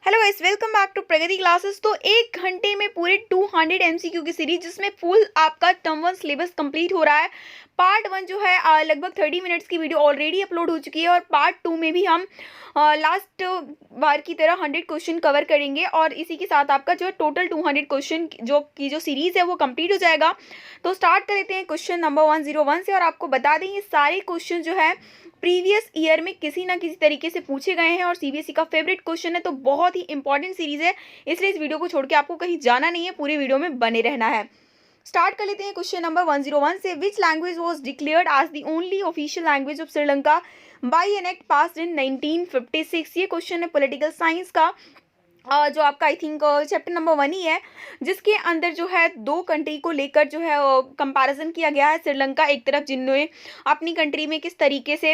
Hello guys, welcome back to Pragati classes. तो एक घंटे में पूरे 200 एमसीक्यू की सीरीज जिसमें फुल आपका टर्म वन सिलेबस कंप्लीट हो रहा है। पार्ट वन जो है लगभग 30 मिनट्स की वीडियो ऑलरेडी अपलोड हो चुकी है और पार्ट टू में भी हम लास्ट बार की तरह 100 क्वेश्चन कवर करेंगे और इसी के साथ आपका जो है टोटल 200 क्वेश्चन जो सीरीज है वो कंप्लीट हो जाएगा। तो स्टार्ट कर लेते हैं क्वेश्चन नंबर 101 से। और आपको बता दें ये सारे क्वेश्चन जो है प्रीवियस ईयर में किसी ना किसी तरीके से पूछे गए हैं और सीबीएसई का फेवरेट क्वेश्चन है, तो बहुत ही इंपॉर्टेंट सीरीज है, इसलिए इस वीडियो को छोड़ के आपको कहीं जाना नहीं है, पूरी वीडियो में बने रहना है। स्टार्ट कर लेते हैं क्वेश्चन नंबर 101 से। Which language was declared as the only official language of Sri Lanka by an act passed in 1956। ये क्वेश्चन है पॉलिटिकल साइंस का, जो आपका आई थिंक चैप्टर नंबर 1 ही है, जिसके अंदर जो है दो कंट्री को लेकर जो है कंपैरिजन किया गया है। श्रीलंका एक तरफ जिन्होंने अपनी कंट्री में किस तरीके से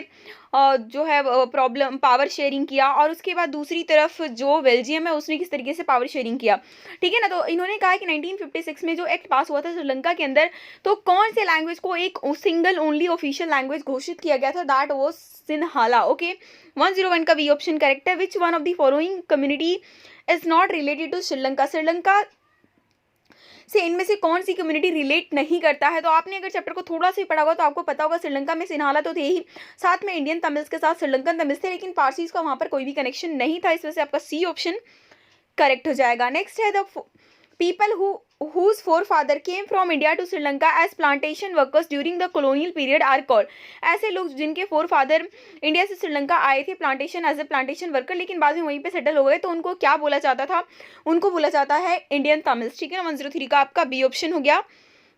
जो है प्रॉब्लम पावर शेयरिंग किया, और उसके बाद दूसरी तरफ जो बेल्जियम है उसने किस तरीके से पावर शेयरिंग किया, ठीक है ना। तो इन्होंने कहा कि 1956 में जो एक्ट पास हुआ था श्रीलंका के अंदर, तो कौन से लैंग्वेज को एक सिंगल ओनली ऑफिशियल लैंग्वेज घोषित किया गया था, दैट वाज सिन्हाला। ओके, 101 का बी ऑप्शन करेक्ट है। Which one of the following community is not related to Sri Lanka. Sri Lanka से इनमें से कौन सी कम्युनिटी रिलेट नहीं करता है। तो आपने अगर चैप्टर को थोड़ा सा ही पढ़ा होगा तो आपको पता होगा श्रीलंका में सिन्हाला तो थे ही, साथ में इंडियन तमिल्स के साथ श्रीलंकन तमिल्स थे, लेकिन पारसीज का वहां पर कोई भी कनेक्शन नहीं था, इस वजह से आपका सी ऑप्शन करेक्ट हो जाएगा। नेक्स्ट है the people whose forefather came from India to Sri Lanka as plantation workers during the colonial period are called। ऐसे लोग जिनके फोरफादर इंडिया से श्रीलंका आए थे plantation as a plantation worker, लेकिन बाद में वहीं पे सेटल हो गए, तो उनको क्या बोला जाता था, उनको बोला जाता है इंडियन तमिल्स, ठीक है ना। 103 का आपका बी ऑप्शन हो गया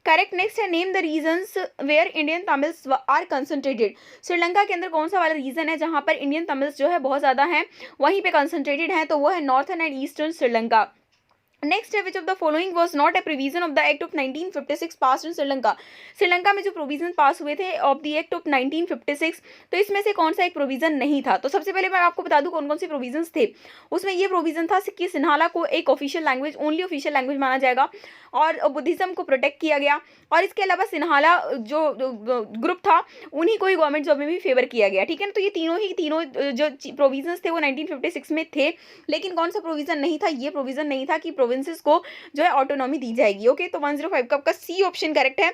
करेक्ट। नेक्स्ट है name the reasons where Indian Tamils are concentrated. Sri Lanka के अंदर कौन सा वाला रीजन है जहां पर इंडियन तमिल्स जो है बहुत ज़्यादा हैं, वहीं पे कंसंट्रेटेड है, तो वो है northern and eastern Sri Lanka. Next है which of the following was not a provision of the act of 1956 pass in Sri Lanka. Sri Lanka में जो प्रोविजन पास हुए थे ऑफ द एक्ट ऑफ 1956, तो इसमें से कौन सा एक प्रोविजन नहीं था। तो सबसे पहले मैं आपको बता दूं कौन कौन से प्रोविजंस थे। उसमें ये प्रोविजन था कि सिन्हाला को एक official language, only official language माना जाएगा, और बुद्धिज्म को प्रोटेक्ट किया गया, और इसके अलावा सिन्हाला जो ग्रुप था उन्हीं को ही गवर्नमेंट जॉब में भी फेवर किया गया, ठीक है ना। तो ये तीनों जो प्रोविजंस थे वो 1956 में थे, लेकिन कौन सा प्रोविजन नहीं था, ये प्रोविजन नहीं था कि प्रोविंसेस को जो है ऑटोनॉमी दी जाएगी। ओके, तो 105 का आपका सी ऑप्शन करेक्ट है।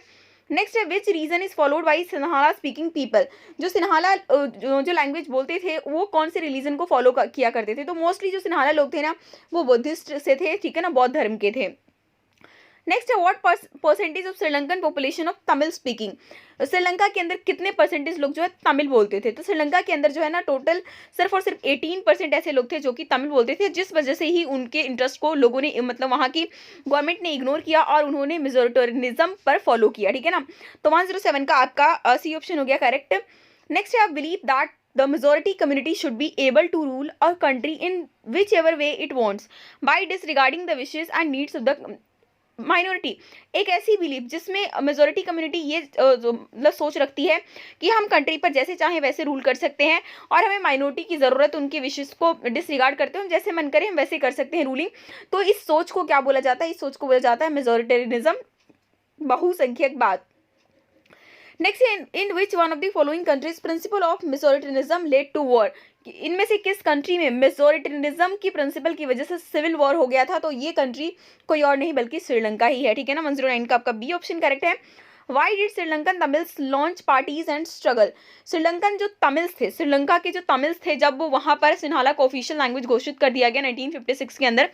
नेक्स्ट है which region is followed by Sinhala speaking people. जो सिन्हाला जो लैंग्वेज बोलते थे वो कौन से रिलीजन को फॉलो किया करते थे, तो मोस्टली जो सिन्हाला लोग थे ना वो बुद्धिस्ट से थे, ठीक है ना, बौद्ध धर्म के थे। नेक्स्ट है what percentage of Sri Lankan population of Tamil speaking. Sri Lanka के अंदर कितने परसेंटेज लोग जो है तमिल बोलते थे, तो श्रीलंका के अंदर जो है ना टोटल सिर्फ और सिर्फ 18% ऐसे लोग थे जो कि तमिल बोलते थे, जिस वजह से ही उनके इंटरेस्ट को लोगों ने, मतलब वहाँ की गवर्नमेंट ने इग्नोर किया और उन्होंने मेजोरिटेरिज्म पर फॉलो किया, ठीक है ना। तो 107 का आपका सी ऑप्शन हो गया करेक्ट। नेक्स्ट है आप believe that the majority community should be able to rule a country in whichever way it wants by disregarding the wishes and needs of the minority. एक ऐसी बिलीफ जिसमें majority community ये मतलब सोच रखती है कि हम कंट्री पर जैसे चाहें वैसे रूल कर सकते हैं, और हमें माइनॉरिटी की ज़रूरत, उनके विशेष को डिसरिगार्ड करते हैं, जैसे मन करें हम वैसे कर सकते हैं रूलिंग। तो इस सोच को क्या बोला जाता है, इस सोच को बोला जाता है मेजोरिटेरिज्म, बहुसंख्यकवाद। Next in which one of the following countries principle of majoritarianism led to war. इनमें से किस कंट्री में मेजोरिटेरिज्म की प्रिंसिपल की वजह से सिविल वॉर हो गया था, तो ये कंट्री कोई और नहीं बल्कि श्रीलंका ही है, ठीक है ना। 109 का आपका बी ऑप्शन करेक्ट है। Why did Sri Lankan Tamils launch parties and struggle. Sri Lankan जो तमिल्स थे, श्रीलंका के जो तमिल्स थे, जब वो वहाँ पर सिन्हाला को ऑफिशियल लैंग्वेज घोषित कर दिया गया 1956 के अंदर,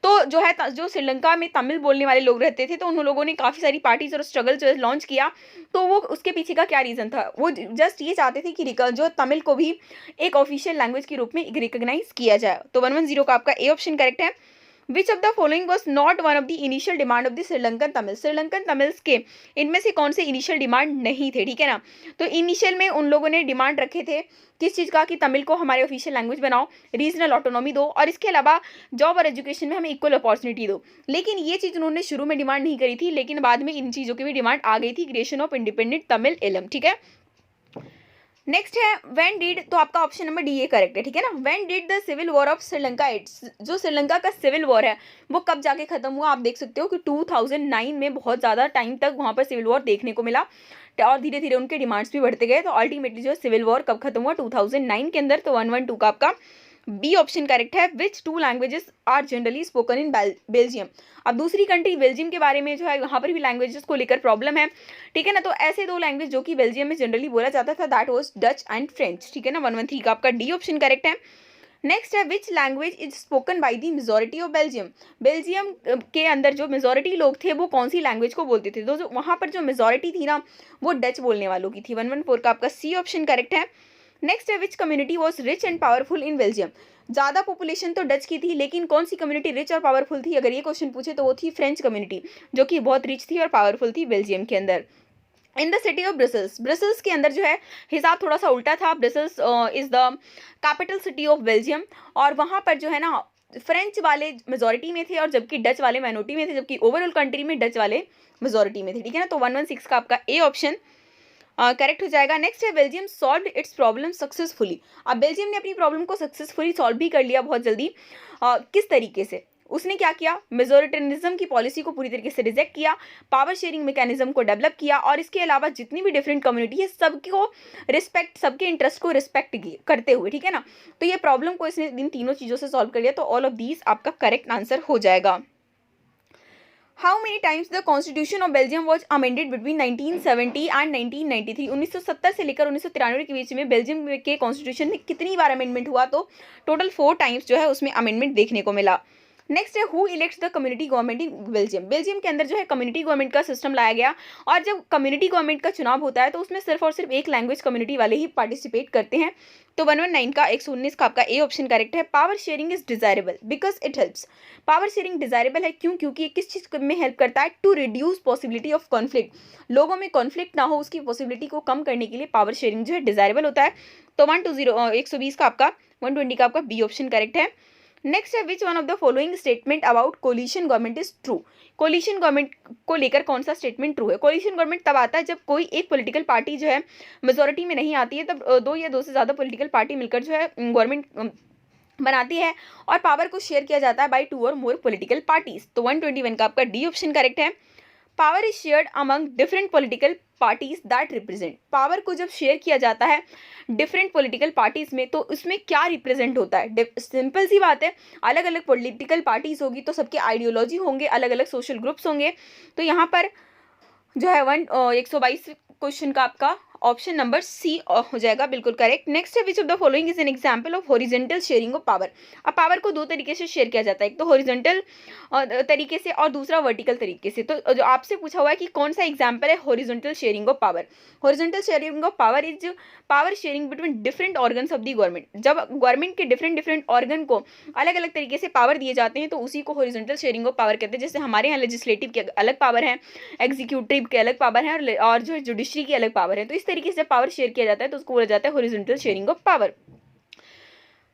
तो जो है जो श्रीलंका में तमिल बोलने वाले लोग रहते थे, तो उन लोगों ने काफ़ी सारी पार्टीज और स्ट्रगल जो है लॉन्च किया। तो वो उसके पीछे का क्या रीज़न था, वो जस्ट ये चाहते थे कि जो तमिल को भी एक ऑफिशियल लैंग्वेज के रूप में रिकग्नाइज किया जाए। तो 110 का आपका ए ऑप्शन करेक्ट है। Which of the following was not one of the initial demand of the Sri Lankan Tamil. Sri Lankan Tamils के इनमें से कौन से इनिशियल डिमांड नहीं थे, ठीक है ना। तो इनिशियल में उन लोगों ने डिमांड रखे थे किस चीज़ का, कि तमिल को हमारे ऑफिशियल लैंग्वेज बनाओ, रीजनल ऑटोनॉमी दो, और इसके अलावा जॉब और एजुकेशन में हमें इक्वल अपॉर्चुनिटी दो। लेकिन ये चीज़ उन्होंने शुरू में डिमांड नहीं करी थी, लेकिन बाद में इन चीज़ों की भी डिमांड आ गई थी, क्रिएशन ऑफ इंडिपेंडेंट तमिल इलम, ठीक है। नेक्स्ट है व्हेन डिड, तो आपका ऑप्शन नंबर डी ये करेक्ट है, ठीक है ना। When did the civil war of Sri Lanka ends. जो श्रीलंका का सिविल वॉर है वो कब जाके खत्म हुआ, आप देख सकते हो कि 2009 में बहुत ज़्यादा टाइम तक वहाँ पर सिविल वॉर देखने को मिला, और धीरे धीरे उनके डिमांड्स भी बढ़ते गए। तो अल्टीमेटली जो सिविल वॉर कब खत्म हुआ, 2009 के अंदर। तो 112 का आपका बी ऑप्शन करेक्ट है। Which two languages are generally spoken in Belgium. अब दूसरी कंट्री बेल्जियम के बारे में जो है यहाँ पर भी लैंग्वेजेस को लेकर प्रॉब्लम है, ठीक है ना। तो ऐसे दो लैंग्वेज जो कि बेल्जियम में जनरली बोला जाता था, that was Dutch and French, ठीक है ना। 113 का आपका डी ऑप्शन करेक्ट है। नेक्स्ट है which language is spoken by the majority of Belgium. Belgium के अंदर जो मेजोरिटी लोग थे वो कौन सी लैंग्वेज को बोलते थे, तो जो वहाँ पर जो मेजोरिटी थी ना वो डच बोलने वालों की थी। 114 का आपका सी ऑप्शन करेक्ट है। नेक्स्ट है विच community was rich and powerful in Belgium. ज़्यादा पॉपुलेशन तो डच की थी, लेकिन कौन सी कम्युनिटी रिच और पावरफुल थी, अगर ये क्वेश्चन पूछे तो वो थी फ्रेंच कम्युनिटी, जो कि बहुत रिच थी और पावरफुल थी बेल्जियम के अंदर। In the city of Brussels, Brussels के अंदर जो है हिसाब थोड़ा सा उल्टा था। Brussels is the capital city of Belgium, और वहाँ पर जो है ना फ्रेंच वाले मेजोरिटी में थे और जबकि डच वाले माइनॉरिटी में थे, जबकि ओवरऑल कंट्री में डच वाले मेजोरिटी में थे, ठीक है ना। तो 116 का आपका ए ऑप्शन करेक्ट हो जाएगा। नेक्स्ट है Belgium solve it's problem successfully. अब बेल्जियम ने अपनी प्रॉब्लम को सक्सेसफुली सॉल्व भी कर लिया बहुत जल्दी। किस तरीके से उसने क्या किया, मेजोरिटेनिज्म की पॉलिसी को पूरी तरीके से रिजेक्ट किया, पावर शेयरिंग मैकेनिज्म को डेवलप किया, और इसके अलावा जितनी भी डिफरेंट कम्युनिटी है सबको रिस्पेक्ट, सबके इंटरेस्ट को रिस्पेक्ट करते हुए, ठीक है ना। तो ये प्रॉब्लम को इसने इन तीनों चीज़ों से सॉल्व कर लिया। तो ऑल ऑफ दीज आपका करेक्ट आंसर हो जाएगा। How many times the constitution of Belgium was amended between 1970 and 1993। 1970 से लेकर 1993 के बीच में बेल्जियम के कॉन्स्टिट्यूशन में कितनी बार अमेंडमेंट हुआ, तो टोटल 4 टाइम्स जो है उसमें अमेंडमेंट देखने को मिला। नेक्स्ट है who elects the community government in Belgium. Belgium के अंदर जो है कम्युनिटी गवर्नमेंट का सिस्टम लाया गया, और जब कम्युनिटी गवर्नमेंट का चुनाव होता है तो उसमें सिर्फ और सिर्फ एक लैंग्वेज कम्युनिटी वाले ही पार्टिसिपेट करते हैं। तो 119 का 119 का आपका ए ऑप्शन करेक्ट है। Power sharing is desirable because it helps. Power sharing desirable है क्यों, क्योंकि ये किस चीज़ में हेल्प करता है, to reduce possibility of conflict. लोगों में कॉन्फ्लिक्ट ना हो उसकी पॉसिबिलिटी को कम करने के लिए पावर शेयरिंग जो है डिजायरेबल होता है। तो 120 का आपका 120 का आपका बी ऑप्शन करेक्ट है। नेक्स्ट है which one of the following statement about coalition government is true. Coalition government को लेकर कौन सा स्टेटमेंट ट्रू है। कोलिशन गवर्नमेंट तब आता है जब कोई एक पॉलिटिकल पार्टी जो है मेजोरिटी में नहीं आती है, तब दो या दो से ज़्यादा पॉलिटिकल पार्टी मिलकर जो है गवर्नमेंट बनाती है, और पावर को शेयर किया जाता है बाय 2 और मोर पॉलिटिकल पार्टीज। तो 121 का आपका डी ऑप्शन करेक्ट है। Power is shared among different political parties that represent. Power को जब शेयर किया जाता है डिफरेंट पॉलिटिकल पार्टीज में तो उसमें क्या रिप्रेजेंट होता है, सिंपल सी बात है, अलग अलग पॉलिटिकल पार्टीज होगी तो सबके आइडियोलॉजी होंगे, अलग अलग सोशल ग्रुप्स होंगे। तो यहाँ पर जो है 122 क्वेश्चन का आपका ऑप्शन नंबर सी हो जाएगा बिल्कुल करेक्ट। नेक्स्ट है which of the following is an example of horizontal sharing of power. अब पावर को दो तरीके से शेयर किया जाता है, एक तो हॉरिजॉन्टल तरीके से और दूसरा वर्टिकल तरीके से। तो जो आपसे पूछा हुआ है कि कौन सा एग्जांपल है horizontal sharing of power. Horizontal sharing of power is power sharing between different organs of the government. जब गवर्नमेंट के डिफरेंट ऑर्गन को अलग अलग तरीके से पावर दिए जाते हैं तो उसी को हॉरिजॉन्टल शेयरिंग ऑफ पावर कहते हैं। जैसे हमारे यहाँ लेजिस्लेटिव के अलग पावर है, एग्जीक्यूटिव के अलग पावर है, और जो है जुडिशरी की अलग पावर है। तो इस तरीके से पावर शेयर किया जाता है तो उसको बोला जाता है horizontal sharing of power.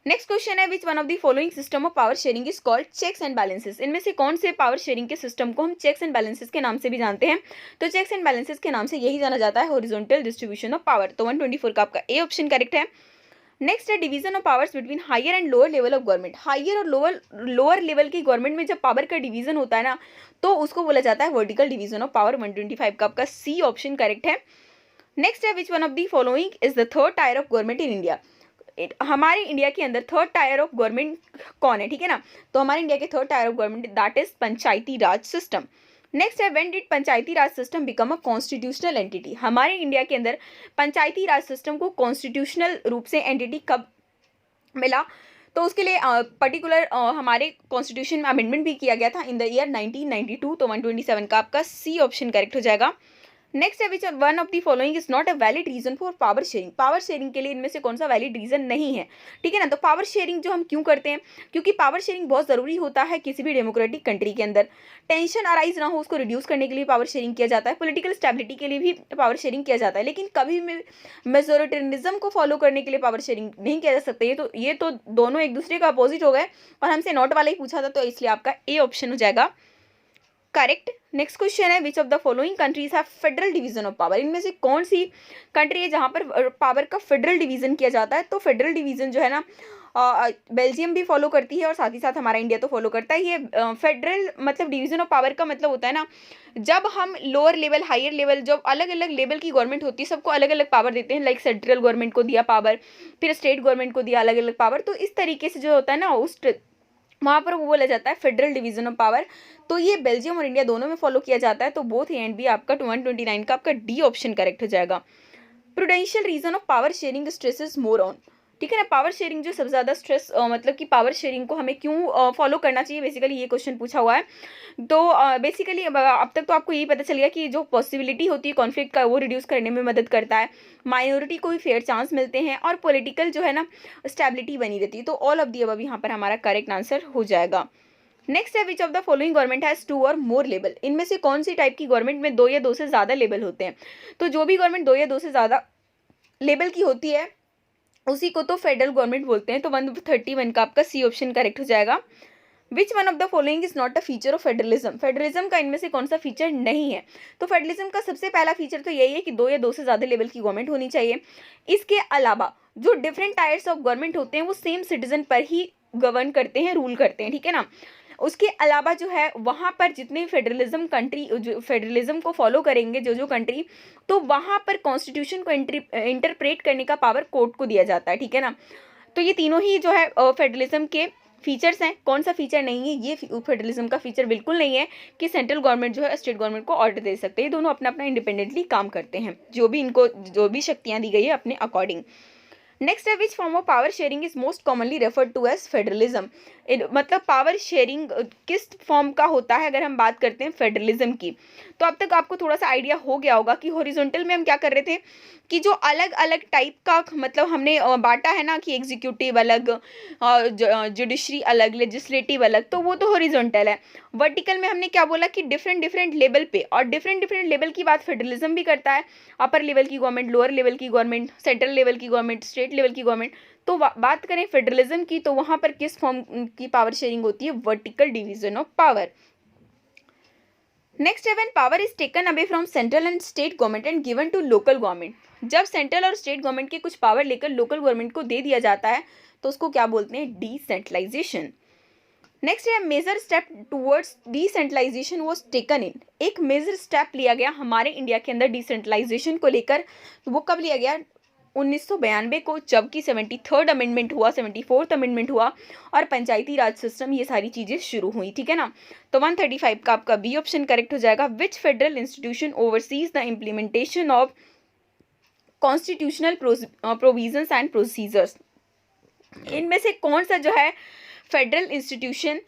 Next question है which one of the following system of power sharing is called checks and balances. इनमें से कौन से पावर शेयरिंग के सिस्टम को हम चेक्स एंड बैलेंसेस के नाम से भी जानते हैं। तो चेक्स एंड बैलेंसेस के नाम से यही जाना जाता है हॉरिजॉन्टल डिस्ट्रीब्यूशन ऑफ पावर। तो 124 का आपका ए ऑप्शन करेक्ट है। नेक्स्ट है division of powers between higher and lower level of government. Higher और लोअर लेवल की गवर्नमेंट में जब पावर का डिवीजन होता है ना तो उसको बोला जाता है वर्टिकल डिवीजन ऑफ पावर। 125 का आपका सी ऑप्शन करेक्ट है। नेक्स्ट है which one of the following is the third tier of government in India. हमारे इंडिया के अंदर थर्ड टायर ऑफ गवर्नमेंट कौन है, ठीक है ना। तो हमारे इंडिया के third tier of government that is panchayati raj system. Next है when did panchayati raj system become a constitutional entity. हमारे इंडिया के अंदर पंचायती राज सिस्टम को कॉन्स्टिट्यूशनल रूप से एंटिटी कब मिला, तो उसके लिए पर्टिकुलर हमारे कॉन्स्टिट्यूशन में अमेंडमेंट भी किया गया था इन द ईयर 1992। तो 127 का आपका सी ऑप्शन करेक्ट हो जाएगा। नेक्स्ट है which one of the following is not a valid reason for power sharing. Power sharing के लिए इनमें से कौन सा वैलिड रीजन नहीं है, ठीक है ना। तो पावर शेयरिंग जो हम क्यों करते हैं, क्योंकि पावर शेयरिंग बहुत ज़रूरी होता है किसी भी डेमोक्रेटिक कंट्री के अंदर। टेंशन अराइज ना हो उसको रिड्यूस करने के लिए पावर शेयरिंग किया जाता है, पॉलिटिकल स्टेबिलिटी के लिए भी पावर शेयरिंग किया जाता है, लेकिन कभी भी मेजोरिटेरिज्म को फॉलो करने के लिए पावर शेयरिंग नहीं किया जा सकता। ये तो दोनों एक दूसरे का अपोजिट हो गए, और हमसे नॉट वाला ही पूछा था तो इसलिए आपका ए ऑप्शन हो जाएगा करेक्ट। नेक्स्ट क्वेश्चन है which of the following countries have federal division of power. इनमें से कौन सी कंट्री है जहां पर पावर का फेडरल डिवीजन किया जाता है। तो फेडरल डिवीजन जो है ना बेल्जियम भी फॉलो करती है और साथ ही साथ हमारा इंडिया तो फॉलो करता ही है। फेडरल मतलब डिवीजन ऑफ पावर का मतलब होता है ना, जब हम लोअर लेवल हायर लेवल जब अलग अलग लेवल की गवर्नमेंट होती है सबको अलग अलग पावर देते हैं, लाइक सेंट्रल गवर्नमेंट को दिया पावर, फिर स्टेट गवर्नमेंट को दिया अलग अलग पावर, तो इस तरीके से जो होता है ना उस वहाँ पर वो बोला जाता है फेडरल डिवीजन ऑफ पावर। तो ये बेल्जियम और इंडिया दोनों में फॉलो किया जाता है। तो बोथ ए एंड बी आपका 129 का आपका डी ऑप्शन करेक्ट हो जाएगा। Prudential reason of power sharing stresses more on, ठीक है ना, पावर शेयरिंग जो सबसे ज़्यादा स्ट्रेस मतलब कि पावर शेयरिंग को हमें क्यों फॉलो करना चाहिए, बेसिकली ये क्वेश्चन पूछा हुआ है। तो बेसिकली अब तक तो आपको यही पता चल गया कि जो पॉसिबिलिटी होती है कॉन्फ्लिक्ट का वो रिड्यूस करने में मदद करता है, माइनॉरिटी को भी फेयर चांस मिलते हैं और पॉलिटिकल जो है ना स्टेबिलिटी बनी रहती है। तो ऑल ऑफ दी अबव यहाँ पर हमारा करेक्ट आंसर हो जाएगा। नेक्स्ट है which of the following government has 2 और मोर लेवल, इनमें से कौन सी टाइप की गवर्नमेंट में 2 या 2 से ज़्यादा लेवल होते हैं। तो जो भी गवर्नमेंट 2 या 2 से ज़्यादा लेवल की होती है उसी को तो फेडरल गवर्नमेंट बोलते हैं। तो 131 का आपका सी ऑप्शन करेक्ट हो जाएगा। विच one of the following is not a feature of federalism, federalism का इनमें से कौन सा फीचर नहीं है। तो फेडरलिज्म का सबसे पहला फीचर तो यही है कि 2 या 2 से ज़्यादा लेवल की गवर्नमेंट होनी चाहिए। इसके अलावा जो डिफरेंट टायर्स ऑफ गवर्नमेंट होते हैं वो सेम सिटीजन पर ही गवर्न करते हैं, रूल करते हैं, ठीक है ना। उसके अलावा जो है वहाँ पर जितने फेडरलिज्म कंट्री जो फेडरलिज्म को फॉलो करेंगे जो कंट्री, तो वहाँ पर कॉन्स्टिट्यूशन को इंटरप्रेट करने का पावर कोर्ट को दिया जाता है, ठीक है ना। तो ये तीनों ही जो है फेडरलिज्म के फीचर्स हैं। कौन सा फीचर नहीं है, ये फेडरलिज्म का फीचर बिल्कुल नहीं है कि सेंट्रल गवर्नमेंट जो है स्टेट गवर्नमेंट को ऑर्डर दे सकते हैं। ये दोनों अपना अपना इंडिपेंडेंटली काम करते हैं, जो भी इनको जो भी शक्तियाँ दी गई है अपने अकॉर्डिंग। नेक्स्ट है which form of power sharing is most commonly referred to as federalism, मतलब पावर शेयरिंग किस फॉर्म का होता है अगर हम बात करते हैं फेडरलिज्म की। तो अब तक आपको थोड़ा सा आइडिया हो गया होगा कि हॉरिजॉन्टल में हम क्या कर रहे थे कि जो अलग अलग टाइप का मतलब हमने बांटा है ना कि एग्जीक्यूटिव अलग, जुडिशरी अलग, लेजिस्लेटिव अलग, तो वो तो हॉरिजॉन्टल है। वर्टिकल में हमने क्या बोला कि डिफरेंट डिफरेंट लेवल पे, और डिफरेंट डिफरेंट लेवल की बात फेडरलिज्म भी करता है, अपर लेवल की गवर्नमेंट, लोअर लेवल की गवर्नमेंट, सेंट्रल लेवल की गवर्नमेंट, स्टेट लेवल की गवर्नमेंट। तो बात करें फेडरलिज्म की तो वहां पर किस फॉर्म की पावर शेयरिंग होती है, vertical division of power. Next है when power is taken away from central and state government and given to local government, जब सेंट्रल और स्टेट गवर्नमेंट के कुछ पावर लेकर लोकल गवर्नमेंट को दे दिया जाता है तो उसको क्या बोलते हैं, डिसेंट्रलाइजेशन। नेक्स्ट है major step towards decentralisation was taken in, एक मेजर स्टेप लिया गया हमारे इंडिया के अंदर डिसेंट्रलाइजेशन को लेकर। तो वो कब लिया गया, 1992 को, जबकि 73rd अमेंडमेंट हुआ, 74th अमेंडमेंट हुआ और पंचायती राज सिस्टम, ये सारी चीज़ें शुरू हुई, ठीक है ना। तो 135 का आपका बी ऑप्शन करेक्ट हो जाएगा। Which federal institution oversees the implementation of constitutional provisions and procedures, इनमें से कौन सा जो है फेडरल इंस्टीट्यूशन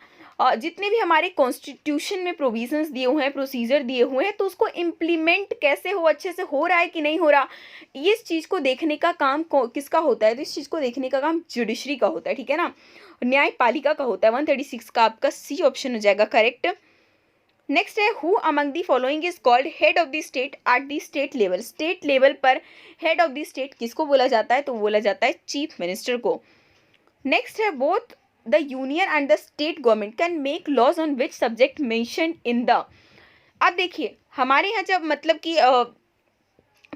जितने भी हमारे कॉन्स्टिट्यूशन में प्रोविजंस दिए हुए हैं, प्रोसीजर दिए हुए हैं, तो उसको इम्प्लीमेंट कैसे हो, अच्छे से हो रहा है कि नहीं हो रहा, इस चीज़ को देखने का काम किसका होता है, तो इस चीज़ को देखने का काम जुडिशरी का होता है, ठीक है ना, न्यायपालिका का होता है। 136 का आपका सी ऑप्शन हो जाएगा करेक्ट। नेक्स्ट है who among the following is called head of the state at the state level, state level पर हेड ऑफ द स्टेट किसको बोला जाता है, तो बोला जाता है चीफ मिनिस्टर को। नेक्स्ट है both the union and the state government can make laws on which subject mentioned in the, अब देखिए हमारे यहाँ जब मतलब कि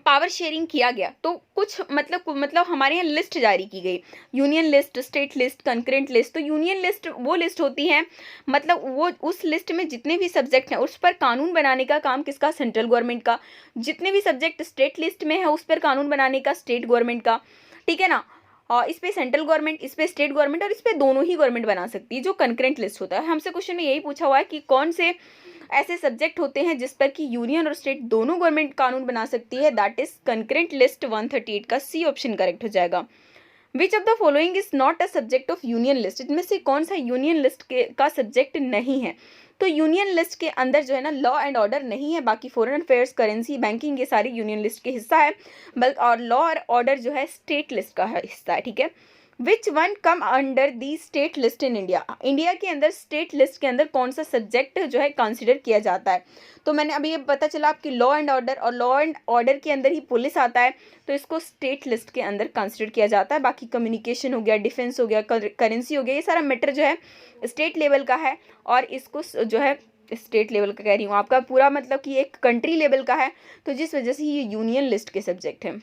पावर शेयरिंग किया गया तो कुछ मतलब हमारे यहाँ लिस्ट जारी की गई, union list, state list, concurrent list. तो यूनियन लिस्ट वो लिस्ट होती है, मतलब वो उस लिस्ट में जितने भी सब्जेक्ट हैं उस पर कानून बनाने का काम किसका, सेंट्रल गवर्नमेंट का। जितने भी सब्जेक्ट स्टेट लिस्ट में है उस पर कानून बनाने का स्टेट गवर्नमेंट का, ठीक है ना। और इस पे सेंट्रल गवर्नमेंट, इस पे स्टेट गवर्नमेंट, और इस पे दोनों ही गवर्नमेंट बना सकती है, जो कंकरेंट लिस्ट होता है। हमसे क्वेश्चन में यही पूछा हुआ है कि कौन से ऐसे सब्जेक्ट होते हैं जिस पर कि यूनियन और स्टेट दोनों गवर्नमेंट कानून बना सकती है, दैट इज कंकरेंट लिस्ट। 138 का सी ऑप्शन करेक्ट हो जाएगा। विच of the following is not a subject of union list, इनमें से कौन सा यूनियन लिस्ट का सब्जेक्ट नहीं है। तो यूनियन लिस्ट के अंदर जो है ना लॉ एंड ऑर्डर नहीं है, बाकी फॉरेन अफेयर्स, करेंसी, बैंकिंग, ये सारी यूनियन लिस्ट के हिस्सा है, बल्कि और लॉ और ऑर्डर जो है स्टेट लिस्ट का हिस्सा है, ठीक है। Which one come under the state list in India, India के अंदर स्टेट लिस्ट के अंदर कौन सा सब्जेक्ट जो है कंसिडर किया जाता है। तो मैंने अभी ये पता चला आपकी लॉ एंड ऑर्डर, और लॉ एंड ऑर्डर के अंदर ही पुलिस आता है, तो इसको स्टेट लिस्ट के अंदर कंसिडर किया जाता है। बाकी कम्युनिकेशन हो गया, डिफेंस हो गया, करेंसी हो गया, ये सारा मैटर जो है स्टेट लेवल का है, और इसको जो है स्टेट लेवल का कह रही हूँ, आपका पूरा मतलब कि एक कंट्री लेवल का है, तो जिस वजह से ये यूनियन लिस्ट के सब्जेक्ट हैं।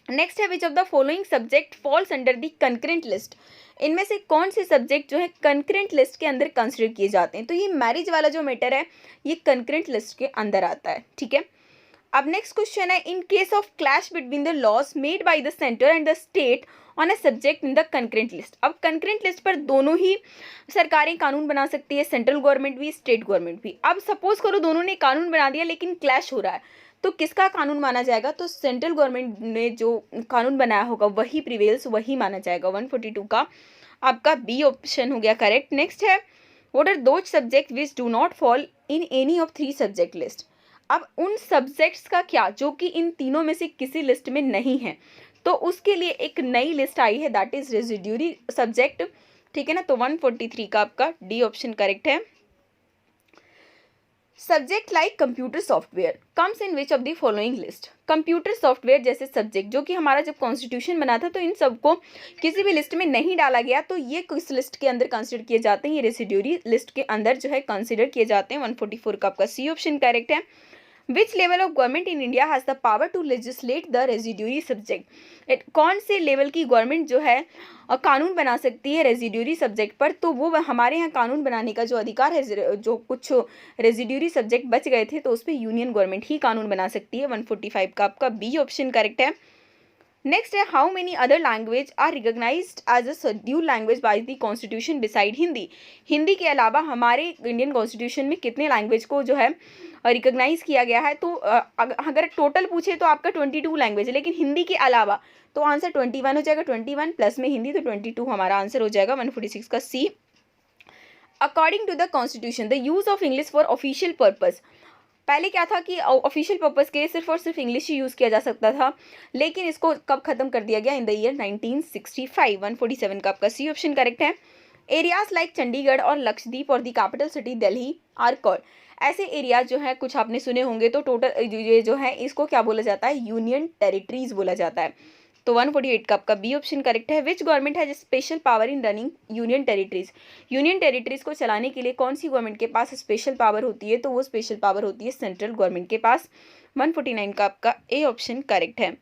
नेक्स्ट है which of the following subject falls under the concurrent list, इनमें से कौन से सब्जेक्ट जो है कंकरेंट लिस्ट के अंदर कंसिडर किए जाते हैं? तो ये मैरिज वाला जो मैटर है ये कंकरेंट लिस्ट के अंदर आता है, ठीक है। अब नेक्स्ट क्वेश्चन है, in case of clash between the laws made by the centre and the state on a subject in the concurrent list. अब कंकरेंट लिस्ट पर दोनों ही सरकारें कानून बना सकती है, सेंट्रल गवर्नमेंट भी, स्टेट गवर्नमेंट भी। अब सपोज करो दोनों ने कानून बना दिया लेकिन क्लैश हो रहा है, तो किसका कानून माना जाएगा? तो सेंट्रल गवर्नमेंट ने जो कानून बनाया होगा वही प्रिवेल्स, वही माना जाएगा। 142 का आपका बी ऑप्शन हो गया करेक्ट। नेक्स्ट है, what are those subject which do not fall in any of 3 subject list. अब उन सब्जेक्ट्स का क्या जो कि इन तीनों में से किसी लिस्ट में नहीं है, तो उसके लिए एक नई लिस्ट आई है, दैट इज रेजिड्यूरी सब्जेक्ट, ठीक है ना। तो 143 का आपका डी ऑप्शन करेक्ट है। Subject like computer software comes in which of the following list. Computer software जैसे सब्जेक्ट जो कि हमारा जब कॉन्स्टिट्यूशन बना था तो इन सबको किसी भी लिस्ट में नहीं डाला गया, तो ये किस लिस्ट के अंदर कंसिडर किए जाते हैं? ये रेसिड्यूरी लिस्ट के अंदर जो है कंसिडर किए जाते हैं। 144 का आपका सी ऑप्शन करेक्ट है। Which level of government in India has the power to legislate the residuary subject. कौन से लेवल की गवर्नमेंट जो है कानून बना सकती है रेजिड्यूरी सब्जेक्ट पर? तो वो हमारे यहाँ कानून बनाने का जो अधिकार है, जो कुछ रेजिड्यूरी सब्जेक्ट बच गए थे तो उस पर यूनियन गवर्नमेंट ही कानून बना सकती है। 145 का आपका बी ऑप्शन करेक्ट है। नेक्स्ट है, how many other language are recognised as a scheduled language by the constitution beside Hindi. Hindi के अलावा हमारे इंडियन कॉन्स्टिट्यूशन में कितने लैंग्वेज को जो है रिकॉग्नाइज किया गया है? तो अगर टोटल पूछे तो आपका 22 लैंग्वेज है, लेकिन हिंदी के अलावा तो आंसर 21 हो जाएगा। 21 प्लस में हिंदी तो 22 हमारा आंसर हो जाएगा। 146 का C. According to the constitution the use of English for official purpose. पहले क्या था कि ऑफिशियल पर्पस के लिए सिर्फ और सिर्फ इंग्लिश ही यूज़ किया जा सकता था, लेकिन इसको कब खत्म कर दिया गया? In the year 1965। 147 का आपका सी ऑप्शन करेक्ट है। एरियाज लाइक चंडीगढ़ और लक्षद्वीप और the capital city Delhi are called. ऐसे एरियाज जो है कुछ आपने सुने होंगे, तो टोटल ये जो है इसको क्या बोला जाता है? यूनियन टेरिटरीज बोला जाता है। तो 148 का आपका बी ऑप्शन करेक्ट है। Which government has special power in running union territories. Union territories को चलाने के लिए कौन सी गवर्नमेंट के पास स्पेशल पावर होती है? तो वो स्पेशल पावर होती है सेंट्रल गवर्नमेंट के पास। 149 का आपका ए ऑप्शन करेक्ट है।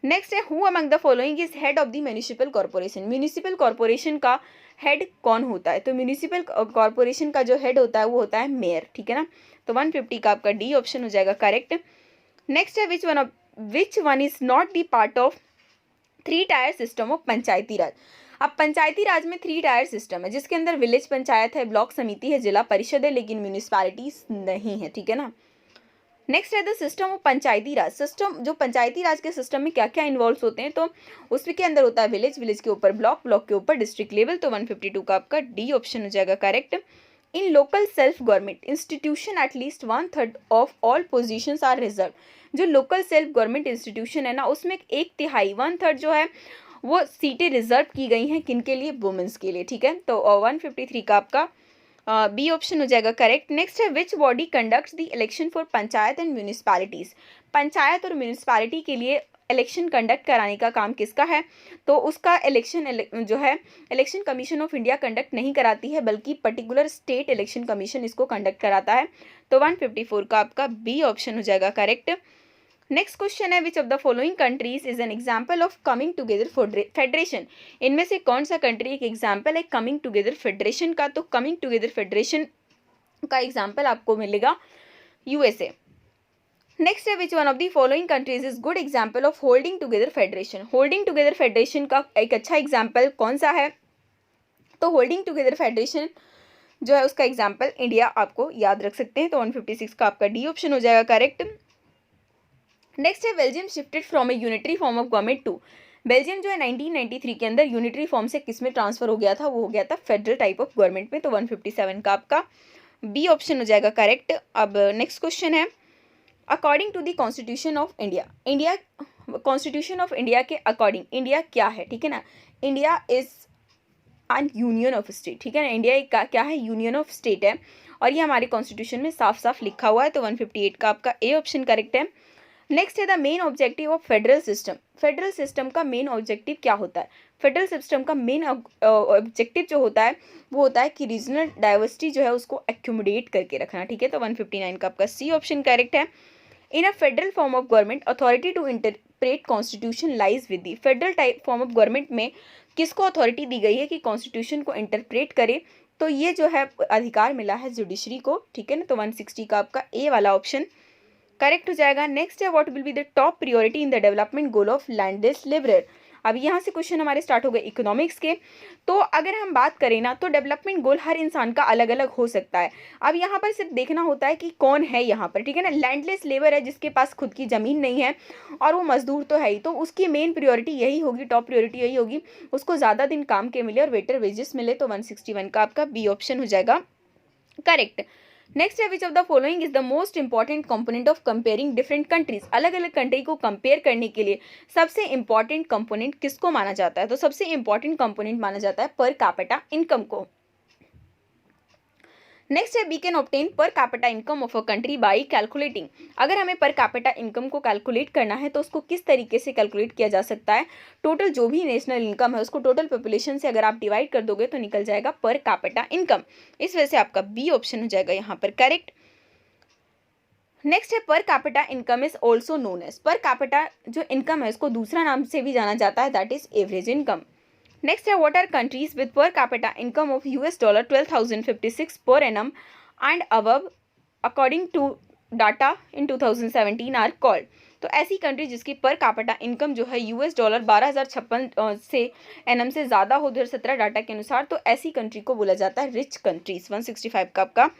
नेक्स्ट है, who among the following is head of the municipal corporation. Municipal corporation का हेड कौन होता है? तो म्यूनिसिपल कॉर्पोरेशन का जो हेड होता है वो होता है मेयर, ठीक है ना। तो 150 का आपका डी ऑप्शन हो जाएगा करेक्ट। नेक्स्ट है, which one is not the part of 3 tier system of panchayati raj. अब पंचायती राज में 3 टायर सिस्टम है, जिसके अंदर विलेज पंचायत है, ब्लॉक समिति है, जिला परिषद है, लेकिन म्यूनिसिपैलिटीज नहीं है, ठीक है ना। नेक्स्ट है the system of panchayati raj. System जो पंचायती राज के सिस्टम में क्या क्या इन्वॉल्व होते हैं, तो उसके अंदर होता है विलेज, विलेज के ऊपर ब्लॉक, ब्लॉक के ऊपर डिस्ट्रिक्ट लेवल। तो 152 का आपका डी ऑप्शन हो जाएगा correct. In local self government institution at least 1/3 of all positions are reserve. जो लोकल सेल्फ गवर्नमेंट इंस्टीट्यूशन है ना, उसमें 1/3 1/3 जो है वो सीटें रिजर्व की गई हैं, किनके लिए? वुमेन्स के लिए, ठीक है। तो 153 का आपका बी ऑप्शन हो जाएगा करेक्ट। नेक्स्ट है, which body conducts the election for panchayat and municipalities. Panchayat और म्यूनिसिपैलिटी के लिए इलेक्शन कंडक्ट कराने का काम किसका है? तो उसका इलेक्शन जो है election commission of India conduct नहीं कराती है, बल्कि पर्टिकुलर स्टेट इलेक्शन कमीशन इसको कंडक्ट कराता है। तो 154 का आपका बी ऑप्शन हो जाएगा करेक्ट। नेक्स्ट क्वेश्चन है, which of the following countries is an example of coming together federation. इनमें से कौन सा कंट्री एक एग्जाम्पल है कमिंग टुगेदर फेडरेशन का? तो कमिंग टुगेदर फेडरेशन का एग्जाम्पल आपको मिलेगा यूएसए। नेक्स्ट है, which one of the following countries is good example of holding together federation. Holding together federation का एक अच्छा एग्जाम्पल कौन सा है? तो होल्डिंग टुगेदर फेडरेशन जो है उसका एग्जाम्पल इंडिया आपको याद रख सकते हैं। तो 156 का आपका डी ऑप्शन हो जाएगा करेक्ट। नेक्स्ट है, Belgium shifted from a unitary form of government to. Belgium जो है 1993 के अंदर यूनिटरी फॉर्म से किस में ट्रांसफर हो गया था? वो हो गया था फेडरल टाइप ऑफ गवर्नमेंट में। तो 157 का आपका बी ऑप्शन हो जाएगा करेक्ट। अब नेक्स्ट क्वेश्चन है, according to the constitution of India, India constitution of India के अकॉर्डिंग इंडिया क्या है? ठीक है ना, India is an union of state, ठीक है ना। इंडिया एक क्या है? यूनियन ऑफ स्टेट है, और ये हमारे कॉन्स्टिट्यूशन में साफ साफ लिखा हुआ है। तो 158 का आपका ए ऑप्शन करेक्ट है। नेक्स्ट है, the main objective of federal system. Federal system का मेन ऑब्जेक्टिव क्या होता है? फेडरल सिस्टम का मेन ऑब्जेक्टिव जो होता है वो होता है कि रीजनल डाइवर्सिटी जो है उसको एक्यूमुलेट करके रखना, ठीक है। तो 159 का आपका सी ऑप्शन करेक्ट है। In a federal form of government authority to interpret constitution lies with the. Federal type form of government में किसको अथॉरिटी दी गई है कि कॉन्स्टिट्यूशन को इंटरप्रेट करे, तो ये जो है अधिकार मिला है जुडिशरी को, ठीक है ना। तो 160 का आपका ए वाला ऑप्शन करेक्ट हो जाएगा। नेक्स्ट है what will be the top priority in the development goal of landless labourer. अब यहाँ से क्वेश्चन हमारे स्टार्ट हो गए इकोनॉमिक्स के। तो अगर हम बात करें ना, तो डेवलपमेंट गोल हर इंसान का अलग अलग हो सकता है। अब यहाँ पर सिर्फ देखना होता है कि कौन है यहाँ पर, ठीक है ना। लैंडलेस लेबर है जिसके पास खुद की ज़मीन नहीं है और वो मजदूर तो है ही, तो उसकी मेन प्रायोरिटी यही होगी, टॉप प्रायोरिटी यही होगी, उसको ज़्यादा दिन काम के मिले और बेटर वेजेस मिले। तो 161 का आपका बी ऑप्शन हो जाएगा करेक्ट। नेक्स्ट है which of the following is the most important component of comparing different countries. अलग अलग कंट्री को कंपेयर करने के लिए सबसे इंपॉर्टेंट कंपोनेंट किसको माना जाता है, तो सबसे इंपॉर्टेंट कंपोनेंट माना जाता है पर कैपिटा इनकम को। नेक्स्ट है we can obtain per capita income of a country by calculating. अगर हमें पर कैपिटा इनकम को कैलकुलेट करना है तो उसको किस तरीके से कैलकुलेट किया जा सकता है। टोटल जो भी नेशनल इनकम है उसको टोटल पॉपुलेशन से अगर आप डिवाइड कर दोगे तो निकल जाएगा पर कैपिटा इनकम। इस वजह से आपका बी ऑप्शन हो जाएगा यहाँ पर करेक्ट। नेक्स्ट है per capita income is also known as. Per capita जो इनकम है उसको दूसरा नाम से भी जाना जाता है, that is average income. Next है what are countries with per capita income of $12,056 per annum and above according to data in 2017 are called. तो ऐसी कंट्री जिसकी पर कैपिटा इनकम जो है $12,056 से एनम से ज़्यादा हो 2017 डाटा के अनुसार, तो ऐसी कंट्री को बोला जाता है रिच कंट्रीज। 165 का आपका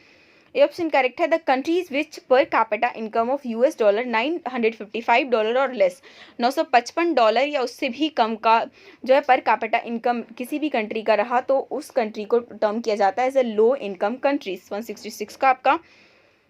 ये ऑप्शन करेक्ट है। द कंट्रीज विच पर कैपिटा इनकम ऑफ $955 और लेस, $955 या उससे भी कम का जो है पर कैपिटा इनकम किसी भी कंट्री का रहा तो उस कंट्री को टर्म किया जाता है as a low income countries. 166 का आपका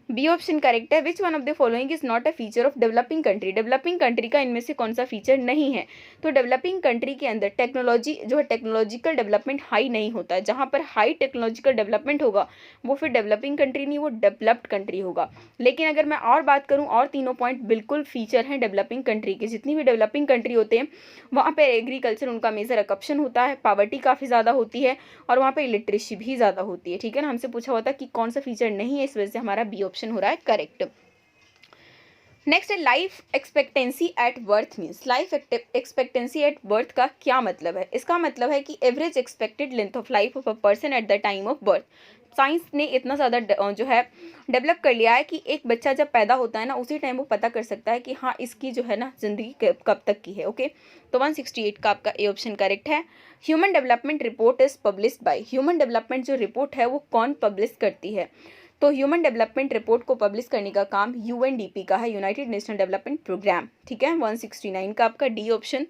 बी ऑप्शन करेक्ट है। Which one of the following is not a feature of developing country. Developing country का इनमें से कौन सा फीचर नहीं है, तो डेवलपिंग कंट्री के अंदर टेक्नोलॉजी जो है टेक्नोलॉजिकल डेवलपमेंट हाई नहीं होता है। जहाँ पर हाई टेक्नोलॉजिकल डेवलपमेंट होगा वो फिर डेवलपिंग कंट्री नहीं, वो डेवलप्ड कंट्री होगा। लेकिन अगर मैं और बात करूँ, और तीनों पॉइंट बिल्कुल फीचर हैं डेवलपिंग कंट्री के। जितनी भी डेवलपिंग कंट्री होते हैं वहाँ पर एग्रीकल्चर उनका मेजर अकप्शन होता है, पावर्टी काफ़ी ज़्यादा होती है और वहाँ पर इलिटरेसी भी ज़्यादा होती है, ठीक है ना। हमसे पूछा हुआ था कि कौन सा फीचर नहीं है, इस वजह से हमारा बी ऑप्शन हो रहा है करेक्ट। नेक्स्ट है life expectancy at birth means. Life expectancy at birth का क्या मतलब है। इसका मतलब है कि average expected length of life of a person at the time of birth. Science ने इतना ज़्यादा जो है डेवलप कर लिया है कि एक बच्चा जब पैदा होता है ना उसी टाइम वो पता कर सकता है कि हाँ इसकी जो है ना ज़िंदगी कब तक की है। ओके, तो 168 का आपका ए ऑप्शन करेक्ट है। Human development report is published by. Human development जो रिपोर्ट है वो कौन पब्लिश करती है, तो ह्यूमन डेवलपमेंट रिपोर्ट को पब्लिश करने का काम यूएनडीपी का है, यूनाइटेड नेशनल डेवलपमेंट प्रोग्राम, ठीक है। 169 का आपका डी ऑप्शन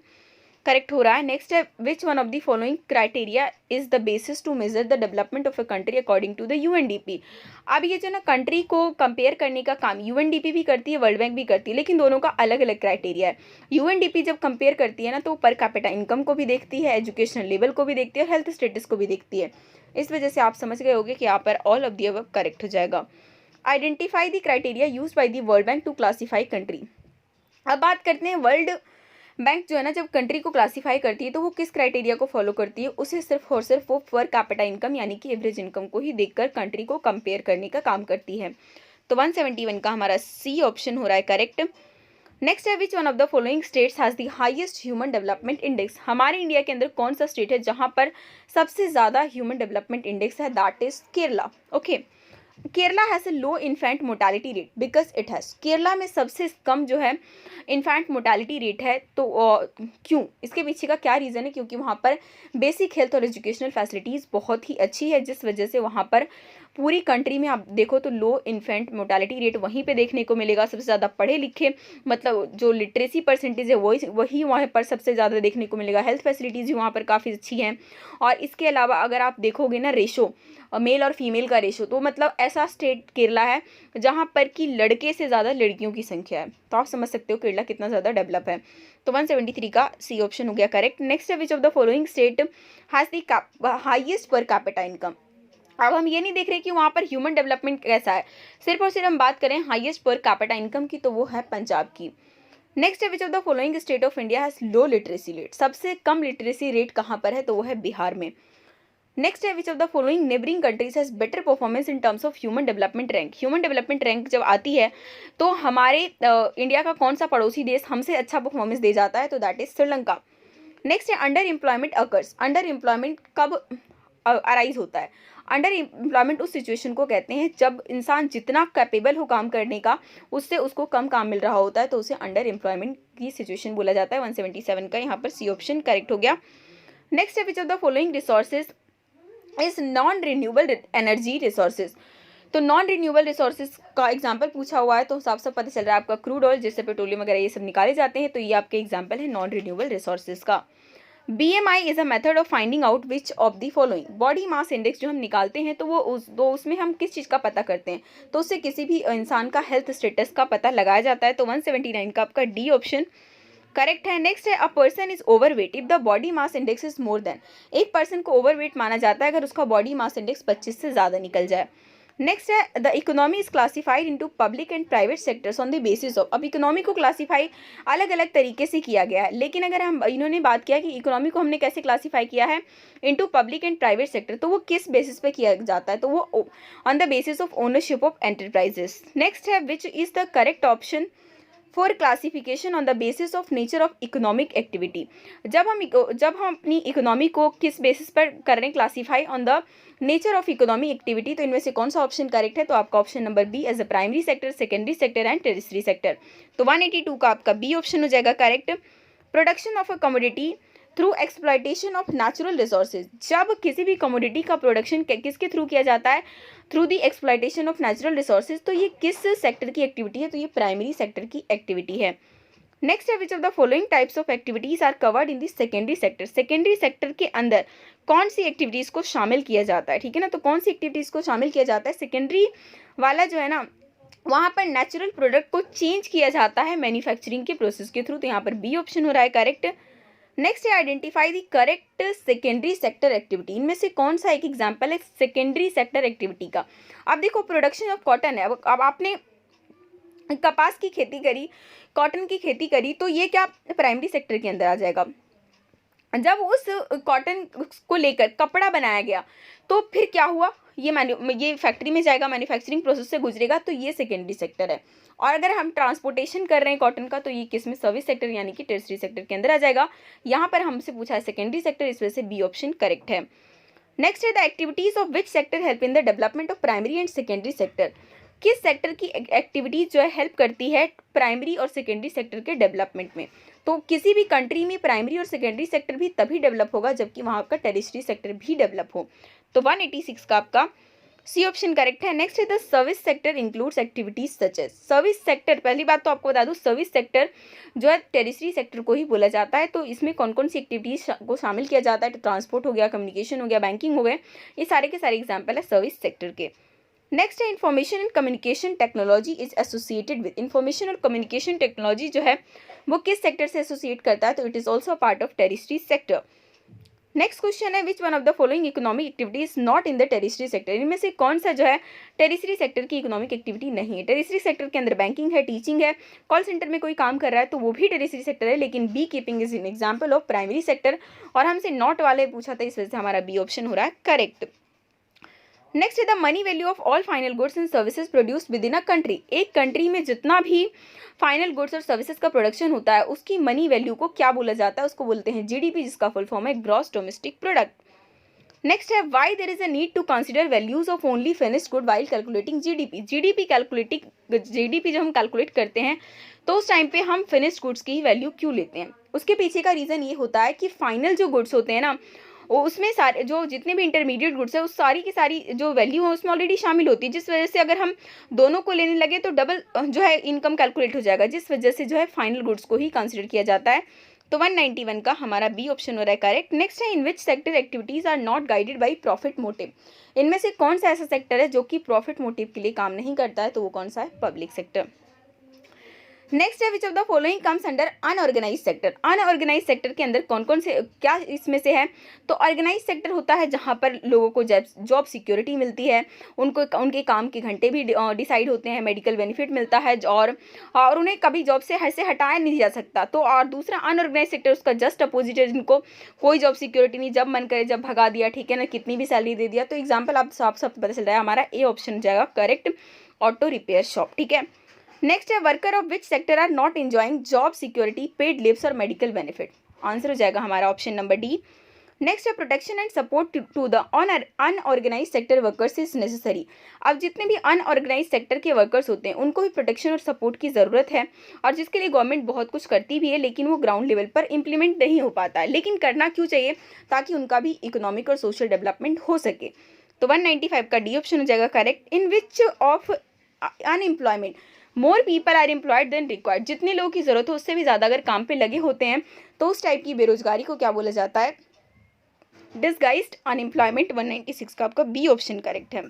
करेक्ट हो रहा है। नेक्स्ट है which one of the following criteria is the basis to measure the development of a country according to the UNDP. अब ये जो ना कंट्री को कंपेयर करने का काम यूएनडीपी भी करती है, वर्ल्ड बैंक भी करती है, लेकिन दोनों का अलग अलग क्राइटेरिया है। यूएनडीपी जब कंपेयर करती है ना तो पर कैपिटा इनकम को भी देखती है, एजुकेशनल लेवल को भी देखती है और हेल्थ स्टेटस को भी देखती है। इस वजह से आप समझ गए होंगे कि यहाँ पर all of the above correct हो जाएगा। Identify the criteria used by the World Bank to classify country. अब बात करते हैं वर्ल्ड बैंक जो है ना जब कंट्री को क्लासीफाई करती है तो वो किस क्राइटेरिया को फॉलो करती है, उसे सिर्फ और सिर्फ वो पर कैपिटा इनकम यानी कि एवरेज इनकम को ही देखकर कंट्री को कंपेयर करने का काम करती है। तो 171 का हमारा सी ऑप्शन हो रहा है करेक्ट। नेक्स्ट है which one of the following states has the highest human development index. हमारे इंडिया के अंदर कौन सा स्टेट है जहाँ पर सबसे ज़्यादा ह्यूमन डेवलपमेंट इंडेक्स है, that is Kerala. Okay, Kerala has a low infant mortality rate because it has. Kerala में सबसे कम जो है इन्फेंट मोर्टालिटी रेट है, तो क्यों, इसके पीछे का क्या रीज़न है, क्योंकि वहाँ पर बेसिक हेल्थ और एजुकेशनल फैसिलिटीज़ बहुत ही अच्छी है, जिस वजह से वहाँ पर पूरी कंट्री में आप देखो तो लो इन्फेंट मोर्टालिटी रेट वहीं पे देखने को मिलेगा। सबसे ज़्यादा पढ़े लिखे मतलब जो लिटरेसी परसेंटेज है वही वहाँ पर सबसे ज़्यादा देखने को मिलेगा। हेल्थ फैसिलिटीज़ भी वहाँ पर काफ़ी अच्छी हैं। और इसके अलावा अगर आप देखोगे ना रेशो मेल और फीमेल का रेशो, तो मतलब ऐसा स्टेट केरला है जहाँ पर कि लड़के से ज़्यादा लड़कियों की संख्या है। तो आप समझ सकते हो केरला कितना ज़्यादा डेवलप है। तो 173 का सी ऑप्शन हो गया करेक्ट। नेक्स्ट है which of the following state has the highest पर कैपिटा इनकम। अब हम ये नहीं देख रहे कि वहाँ पर ह्यूमन डेवलपमेंट कैसा है, सिर्फ और सिर्फ हम बात करें हाईएस्ट पर कैपिटा इनकम की, तो वो है पंजाब की। नेक्स्ट है which of the following state of India has low literacy rate. सबसे कम लिटरेसी रेट कहाँ पर है, तो वो है बिहार में। नेक्स्ट है which of the following neighbouring countries has better performance in terms of human development rank. Human development rank जब आती है तो हमारे इंडिया का कौन सा पड़ोसी देश हमसे अच्छा परफॉर्मेंस दे जाता है, तो दैट इज श्रीलंका। नेक्स्ट है under employment occurs. Under employment कब अराइज होता है? अंडर एम्प्लॉयमेंट उस सिचुएशन को कहते हैं जब इंसान जितना कैपेबल हो काम करने का उससे उसको कम काम मिल रहा होता है, तो उसे अंडर एम्प्लॉयमेंट की सिचुएशन बोला जाता है। 177 का यहाँ पर सी ऑप्शन करेक्ट हो गया। नेक्स्ट है which of the following resources is non renewable energy resources. तो नॉन रिन्यूएबल रिसोर्सेज का एग्जांपल पूछा हुआ है, तो साफ साफ पता चल रहा है आपका क्रूड ऑयल जिससे पेट्रोलियम वगैरह ये सब निकाले जाते हैं, तो ये आपके एग्जांपल है नॉन रिन्यूएबल रिसोर्सेज का। BMI is a method of finding out which of the following. Body mass index जो हम निकालते हैं तो वो उसमें हम किस चीज़ का पता करते हैं, तो उससे किसी भी इंसान का हेल्थ स्टेटस का पता लगाया जाता है। तो 179 का आपका डी ऑप्शन करेक्ट है। नेक्स्ट है a person is overweight if the body mass index is more than. एक पर्सन को ओवरवेट माना जाता है अगर उसका बॉडी मास इंडेक्स 25 से ज़्यादा निकल जाए। नेक्स्ट है the economy is classified into public and private sectors on the basis of. अब इकोनॉमी को क्लासीफाई अलग अलग तरीके से किया गया है, लेकिन अगर हम इन्होंने बात किया कि इकोनॉमी को हमने कैसे क्लासीफाई किया है into public and private sector, तो वो किस बेसिस पे किया जाता है, तो वो on the basis of ownership of enterprises. Next है which is the correct option for classification on the basis of nature of economic activity. जब हम अपनी इकोनॉमी को किस बेसिस पर कर रहे हैं classify on the nature of economic activity, तो इनमें से कौन सा ऑप्शन करेक्ट है, तो आपका option number B as a primary sector, secondary sector and tertiary sector. तो 182 का आपका बी ऑप्शन हो जाएगा correct. Production of a commodity through exploitation of natural resources. जब किसी भी कमोडिटी का प्रोडक्शन किसके थ्रू किया जाता है, through the exploitation of natural resources, तो ये किस सेक्टर की एक्टिविटी है, तो ये प्राइमरी सेक्टर की एक्टिविटी है। नेक्स्ट है which of the following types of activities are covered in the secondary sector. Secondary sector के अंदर कौन सी एक्टिविटीज़ को शामिल किया जाता है, ठीक है ना, तो कौन सी एक्टिविटीज़ को शामिल किया जाता है सेकेंडरी वाला जो है ना, वहाँ पर नेचुरल प्रोडक्ट को चेंज किया जाता है मैन्युफैक्चरिंग के प्रोसेस के थ्रू, तो यहाँ पर बी ऑप्शन हो रहा है करेक्ट। नेक्स्ट है identify the correct secondary sector activity. इनमें से कौन सा एक एग्जांपल है सेकेंडरी सेक्टर एक्टिविटी का। अब देखो प्रोडक्शन ऑफ कॉटन है, अब आपने कपास की खेती करी, कॉटन की खेती करी, तो ये क्या प्राइमरी सेक्टर के अंदर आ जाएगा। जब उस कॉटन को लेकर कपड़ा बनाया गया तो फिर क्या हुआ, ये फैक्ट्री में जाएगा, मैन्युफैक्चरिंग प्रोसेस से गुजरेगा, तो ये सेकेंडरी सेक्टर है। और अगर हम ट्रांसपोर्टेशन कर रहे हैं कॉटन का, तो ये किस में, सर्विस सेक्टर यानी कि टेरिटरी सेक्टर के अंदर आ जाएगा। यहाँ पर हमसे पूछा है सेकेंडरी सेक्टर, इस वजह से बी ऑप्शन करेक्ट है। नेक्स्ट है the activities of which sector help in the development of primary and secondary sector. किस सेक्टर की एक्टिविटीज जो है हेल्प करती है प्राइमरी और सेकेंडरी सेक्टर के डेवलपमेंट में। तो किसी भी कंट्री में प्राइमरी और सेकेंडरी सेक्टर भी तभी डेवलप होगा जबकि वहाँ का टेरिटरी सेक्टर भी डेवलप हो। तो 186 का आपका सी ऑप्शन करेक्ट है। नेक्स्ट है the service sector includes activities such as. Service sector, पहली बात तो आपको बता दूं, सर्विस सेक्टर जो है टेरिटरी सेक्टर को ही बोला जाता है। तो इसमें कौन कौन सी एक्टिविटीज को शामिल किया जाता है, तो ट्रांसपोर्ट हो गया, कम्युनिकेशन हो गया, बैंकिंग हो गए, ये सारे के सारे एग्जाम्पल है सर्विस सेक्टर के। नेक्स्ट है information and communication technology is associated with. Information और कम्युनिकेशन टेक्नोलॉजी जो है वो किस सेक्टर से एसोसिएट करता है, तो it is also part of territory sector. Next question है which one of the following economic activity is not in the territory sector. इनमें से कौन सा जो है टेरिटरी सेक्टर की इकोनॉमिक एक्टिविटी नहीं है। टेरिटरी सेक्टर के अंदर बैंकिंग है, टीचिंग है, कॉल सेंटर में कोई काम कर रहा है तो वो भी टेरिटरी सेक्टर है, लेकिन bee keeping is an example of primary sector, और हमसे नॉट वाले पूछा था, इस वजह से हमारा बी ऑप्शन हो रहा है करेक्ट। नेक्स्ट है the money value of all final goods and services produced with in a country. एक कंट्री में जितना भी फाइनल गुड्स और सर्विसेज का प्रोडक्शन होता है उसकी मनी वैल्यू को क्या बोला जाता है, उसको बोलते हैं जीडीपी, जिसका फुल फॉर्म है ग्रॉस डोमेस्टिक प्रोडक्ट। नेक्स्ट है why there is a need to consider values of only finished good while calculating GDP. GDP जब हम कैलकुलेट करते हैं तो उस टाइम पे हम फिनिश्ड गुड्स की वैल्यू क्यों लेते हैं। उसके पीछे का रीज़न ये होता है कि फाइनल जो गुड्स होते हैं ना, उसमें सारे जो जितने भी इंटरमीडिएट गुड्स है उस सारी की सारी जो वैल्यू है उसमें ऑलरेडी शामिल होती है, जिस वजह से अगर हम दोनों को लेने लगे तो डबल जो है इनकम कैलकुलेट हो जाएगा, जिस वजह से जो है फाइनल गुड्स को ही कंसिडर किया जाता है। तो 191 का हमारा बी ऑप्शन हो रहा है करेक्ट। नेक्स्ट है in which sector activities are not guided by profit motive. इनमें से कौन सा ऐसा सेक्टर है जो कि प्रॉफिट मोटिव के लिए काम नहीं करता है, तो वो कौन सा है, पब्लिक सेक्टर। नेक्स्ट है which of the following comes under unorganised sector. Unorganised sector के अंदर कौन कौन से क्या इसमें से है? तो ऑर्गेनाइज सेक्टर होता है जहां पर लोगों को जॉब सिक्योरिटी मिलती है, उनको उनके काम के घंटे भी डिसाइड होते हैं, मेडिकल बेनिफिट मिलता है और उन्हें कभी जॉब से ऐसे हटाया नहीं जा सकता। तो और दूसरा अनऑर्गेनाइज सेक्टर उसका जस्ट अपोजिट है, जिनको कोई जॉब सिक्योरिटी नहीं, जब मन करे जब भगा दिया, ठीक है ना, कितनी भी सैलरी दे दिया। तो एग्जाम्पल आप सब पता चल रहा है, हमारा ए ऑप्शन हो जाएगा करेक्ट, ऑटो रिपेयर शॉप। ठीक है, नेक्स्ट है worker of which sector are not enjoying job security, paid leaves और मेडिकल बेनिफिट। आंसर हो जाएगा हमारा ऑप्शन नंबर डी। नेक्स्ट है protection and support to the unorganised sector workers is necessary. अब जितने भी अनऑर्गेनाइज सेक्टर के वर्कर्स होते हैं उनको भी प्रोटेक्शन और सपोर्ट की ज़रूरत है, और जिसके लिए गवर्नमेंट बहुत कुछ करती भी है, लेकिन वो ग्राउंड लेवल पर इंप्लीमेंट नहीं हो पाता है। लेकिन करना क्यों चाहिए? ताकि उनका भी इकोनॉमिक और सोशल डेवलपमेंट हो सके। तो 195 का डी ऑप्शन हो जाएगा correct. In which of unemployment more people are employed than required. जितने लोगों की ज़रूरत हो उससे भी ज़्यादा अगर काम पे लगे होते हैं तो उस टाइप की बेरोजगारी को क्या बोला जाता है? Disguised unemployment. 196 का आपका बी ऑप्शन करेक्ट है।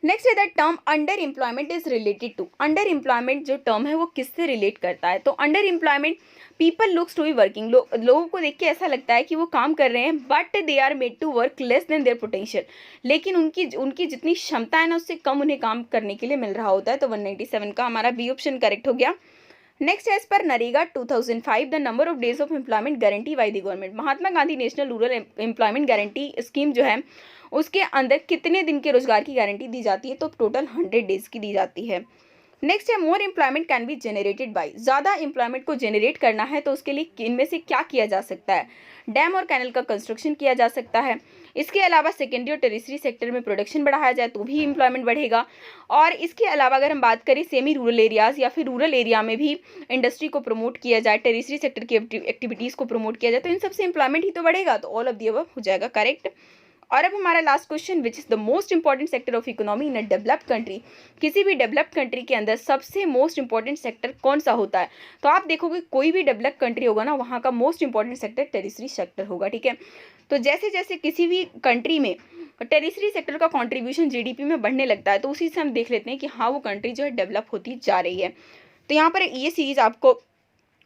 नेक्स्ट है that term under employment is related to. Under employment जो टर्म है वो किससे रिलेट करता है? तो under employment people looks to be working, लोगों को देख के ऐसा लगता है कि वो काम कर रहे हैं, but they are made to work less than their potential. लेकिन उनकी जितनी क्षमता है ना उससे कम उन्हें काम करने के लिए मिल रहा होता है। तो 197 का हमारा बी ऑप्शन करेक्ट हो गया। Next as per NREGA 2005 the number of days of employment guarantee by the government. Mahatma Gandhi national rural employment guarantee scheme जो है उसके अंदर कितने दिन के रोजगार की गारंटी दी जाती है? तो टोटल 100 डेज की दी जाती है। नेक्स्ट है more employment can be generated by. ज़्यादा एम्प्लॉयमेंट को जनरेट करना है तो उसके लिए इनमें से क्या किया जा सकता है? डैम और कैनल का कंस्ट्रक्शन किया जा सकता है। इसके अलावा सेकेंडरी और टेरिटरी सेक्टर में प्रोडक्शन बढ़ाया जाए तो भी एम्प्लॉयमेंट बढ़ेगा। और इसके अलावा अगर हम बात करें सेमी रूरल एरियाज़ या फिर रूरल एरिया में भी इंडस्ट्री को प्रमोट किया जाए, टेरिटरी सेक्टर की एक्टिविटीज़ को प्रमोट किया जाए, तो इन सबसे एम्प्लॉयमेंट ही तो बढ़ेगा। तो ऑल ऑफ दी अबव हो जाएगा करेक्ट। और अब हमारा last question, which is the most important sector of economy in a developed country. किसी भी डेवलप्ड कंट्री के अंदर सबसे मोस्ट इंपॉर्टेंट सेक्टर कौन सा होता है? तो आप देखोगे कोई भी डेवलप्ड कंट्री होगा ना वहाँ का most important sector territory sector होगा। ठीक है, तो जैसे जैसे किसी भी कंट्री में टेरिटरी सेक्टर का कॉन्ट्रीब्यूशन जीडीपी में बढ़ने लगता है तो उसी से हम देख लेते हैं कि हाँ वो कंट्री जो है डेवलप होती जा रही है। तो यहाँ पर ये सीरीज आपको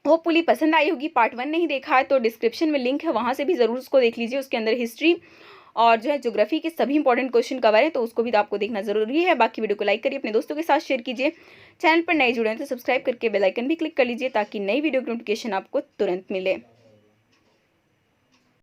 होपफुली पसंद आई होगी। पार्ट 1 नहीं देखा है तो डिस्क्रिप्शन में लिंक है, वहाँ से भी ज़रूर उसको देख लीजिए। उसके अंदर हिस्ट्री और जो है ज्योग्राफी के सभी इंपॉर्टेंट क्वेश्चन कवर है, तो उसको भी आपको देखना जरूरी है। बाकी वीडियो को लाइक करिए, अपने दोस्तों के साथ शेयर कीजिए। चैनल पर नए जुड़े हैं तो सब्सक्राइब करके बेल आइकन भी क्लिक कर लीजिए ताकि नई वीडियो की नोटिफिकेशन आपको तुरंत मिले।